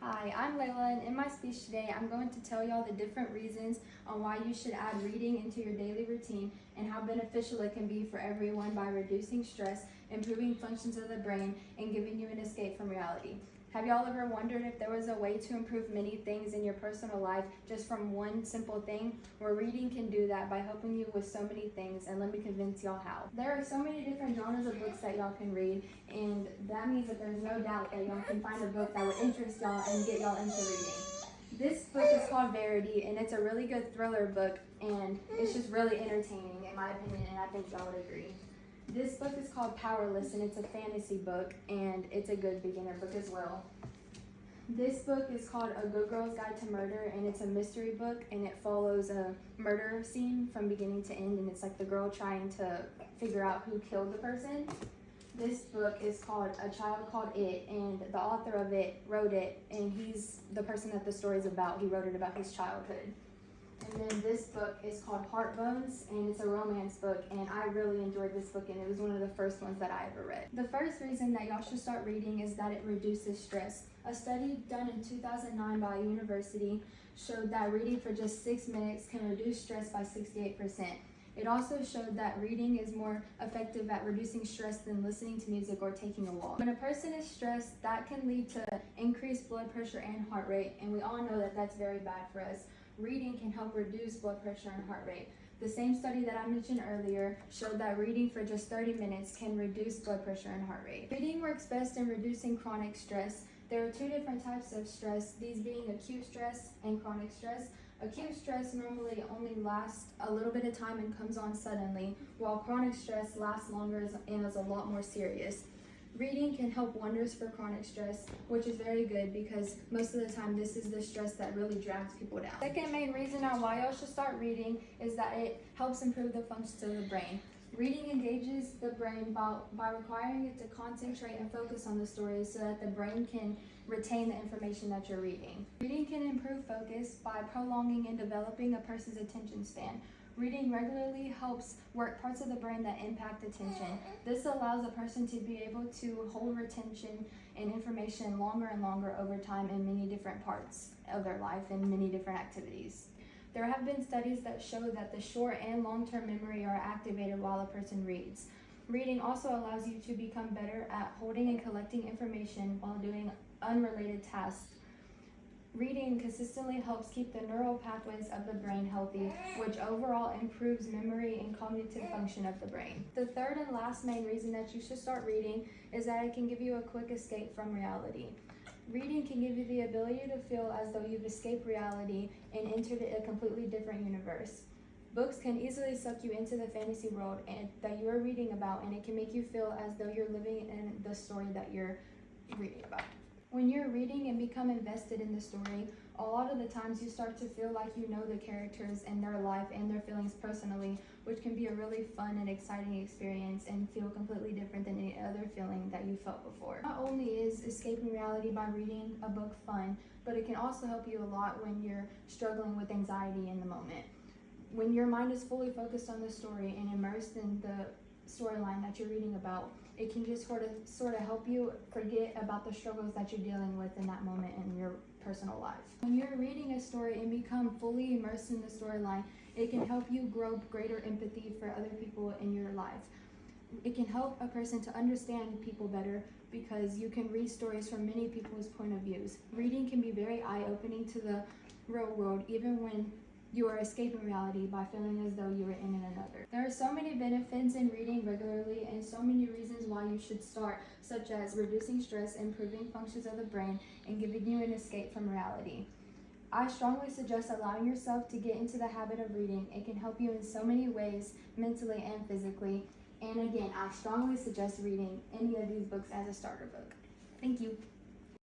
Hi, I'm Layla, and in my speech today, I'm going to tell y'all the different reasons on why you should add reading into your daily routine and how beneficial it can be for everyone by reducing stress, improving functions of the brain, and giving you an escape from reality. Have y'all ever wondered if there was a way to improve many things in your personal life just from one simple thing? Well, reading can do that by helping you with so many things, and let me convince y'all how. There are so many different genres of books that y'all can read, and that means that there's no doubt that y'all can find a book that would interest y'all and get y'all into reading. This book is called Verity, and it's a really good thriller book, and it's just really entertaining in my opinion, and I think y'all would agree. This book is called Powerless, and it's a fantasy book, and it's a good beginner book as well. This book is called A Good Girl's Guide to Murder, and it's a mystery book, and it follows a murder scene from beginning to end, and it's like the girl trying to figure out who killed the person. This book is called A Child Called It, and the author of it wrote it, and he's the person that the story is about. He wrote it about his childhood. And then this book is called Heart Bones, and it's a romance book, and I really enjoyed this book, and it was one of the first ones that I ever read. The first reason that y'all should start reading is that it reduces stress. A study done in 2009 by a university showed that reading for just 6 minutes can reduce stress by 68%. It also showed that reading is more effective at reducing stress than listening to music or taking a walk. When a person is stressed, that can lead to increased blood pressure and heart rate, and we all know that that's very bad for us. Reading can help reduce blood pressure and heart rate. The same study that I mentioned earlier showed that reading for just 30 minutes can reduce blood pressure and heart rate. Reading works best in reducing chronic stress. There are two different types of stress, these being acute stress and chronic stress. Acute stress normally only lasts a little bit of time and comes on suddenly, while chronic stress lasts longer and is a lot more serious. Reading can help wonders for chronic stress, which is very good because most of the time this is the stress that really drags people down. Second main reason on why y'all should start reading is that it helps improve the functions of the brain. Reading engages the brain by requiring it to concentrate and focus on the story so that the brain can retain the information that you're reading. Reading can improve focus by prolonging and developing a person's attention span. Reading regularly helps work parts of the brain that impact attention. This allows a person to be able to hold retention and information longer and longer over time in many different parts of their life and many different activities. There have been studies that show that the short and long-term memory are activated while a person reads. Reading also allows you to become better at holding and collecting information while doing unrelated tasks. Reading consistently helps keep the neural pathways of the brain healthy, which overall improves memory and cognitive function of the brain. The third and last main reason that you should start reading is that it can give you a quick escape from reality. Reading can give you the ability to feel as though you've escaped reality and entered a completely different universe. Books can easily suck you into the fantasy world that you are reading about, and it can make you feel as though you're living in the story that you're reading about. When you're reading and become invested in the story, a lot of the times you start to feel like you know the characters and their life and their feelings personally, which can be a really fun and exciting experience and feel completely different than any other feeling that you felt before. Not only is escaping reality by reading a book fun, but it can also help you a lot when you're struggling with anxiety in the moment. When your mind is fully focused on the story and immersed in the storyline that you're reading about, it can just sort of help you forget about the struggles that you're dealing with in that moment in your personal life. When you're reading a story and become fully immersed in the storyline, it can help you grow greater empathy for other people in your life. It can help a person to understand people better because you can read stories from many people's point of views. Reading can be very eye-opening to the real world, even when you are escaping reality by feeling as though you are in another. There are so many benefits in reading regularly and so many reasons why you should start, such as reducing stress, improving functions of the brain, and giving you an escape from reality. I strongly suggest allowing yourself to get into the habit of reading. It can help you in so many ways, mentally and physically. And again, I strongly suggest reading any of these books as a starter book. Thank you.